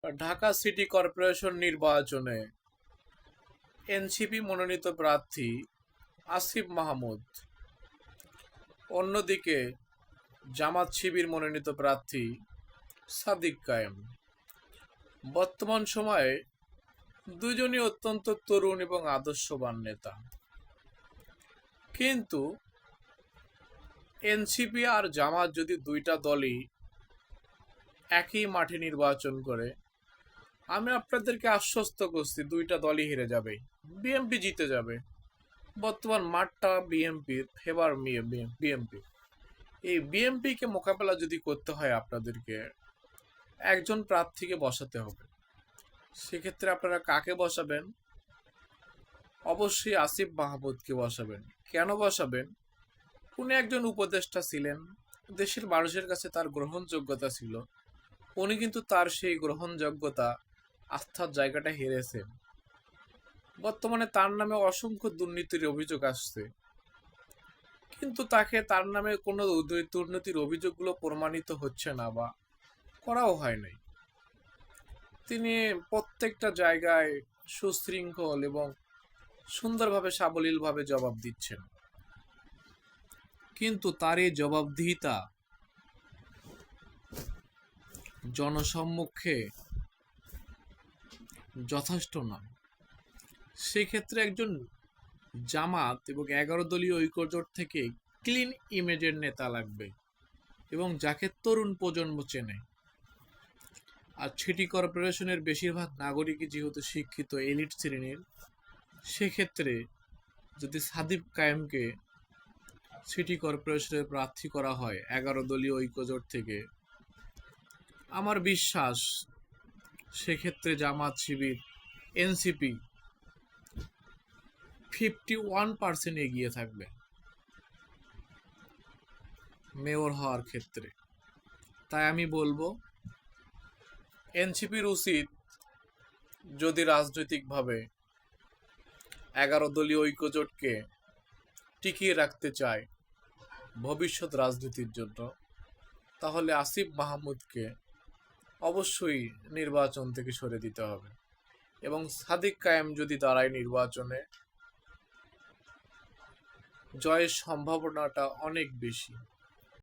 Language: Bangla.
ঢাকা সিটি কর্পোরেশন নির্বাচনে এনসিপি মনোনীত প্রার্থী আসিফ মাহমুদ, অন্যদিকে জামাত শিবির মনোনীত প্রার্থী সাদিক কায়েম। বর্তমান সময়ে দুজনই অত্যন্ত তরুণ এবং আদর্শবান নেতা, কিন্তু এনসিপি আর জামাত যদি দুইটা দলই একই মাঠে নির্বাচন করে, আমি আপনাদেরকে আশ্বস্ত করছি দুইটা দলই হেরে যাবে, বিএনপি জিতে যাবে। বর্তমান মাঠটা বিএনপির ফেভার, বিএনপি। এই বিএনপিকে মোকাবেলা যদি করতে হয়, আপনাদেরকে একজন প্রার্থীকে বসাতে হবে। সেক্ষেত্রে আপনারা কাকে বসাবেন? অবশ্যই আসিফ মাহমুদকে বসাবেন। কেন বসাবেন? উনি একজন উপদেষ্টা ছিলেন, দেশের মানুষের কাছে তার গ্রহণযোগ্যতা ছিল। উনি কিন্তু তার সেই গ্রহণযোগ্যতা, আস্থার জায়গাটা হেরেছেন। বর্তমানে তার নামে অসংখ্য দুর্নীতির অভিযোগ আসছে, কিন্তু তার নামে কোনো দুর্নীতির অভিযোগগুলো প্রমাণিত হচ্ছে না বা করাও হয় নাই। তিনি প্রত্যেকটা জায়গায় সুশৃঙ্খল এবং সুন্দরভাবে সাবলীলভাবে জবাব দিচ্ছেন, কিন্তু তার এই জবাবদিহিতা জনসম্মুখে যথেষ্ট নয়। সেক্ষেত্রে একজন জামাত এবং 11 দলীয় ঐক্যজোট থেকে ক্লিন ইমেজের নেতা লাগবে, এবং যাকে তরুণ প্রজন্ম চেনে। আর সিটি কর্পোরেশনের বেশিরভাগ নাগরিকই যেহেতু শিক্ষিত এলিট শ্রেণীর, সেক্ষেত্রে যদি সাদিক কায়েমকে সিটি কর্পোরেশনের প্রার্থী করা হয় 11 দলীয় ঐক্যজোট থেকে, আমার বিশ্বাস সেক্ষেত্রে জামাত শিবির, এনসিপি 51% এগিয়ে থাকবে মেয়র হওয়ার ক্ষেত্রে। তাই আমি বলবো, এনসিপির উচিত, যদি রাজনৈতিকভাবে 11 দলীয় ঐক্যজোটকে টিকিয়ে রাখতে চায় ভবিষ্যৎ রাজনীতির জন্য, তাহলে আসিফ মাহমুদকে অবশ্যই নির্বাচন থেকে সরে দিতে হবে, এবং সাদিক কায়েম যদি দাঁড়ায় নির্বাচনে, জয়ের সম্ভাবনাটা অনেক বেশি।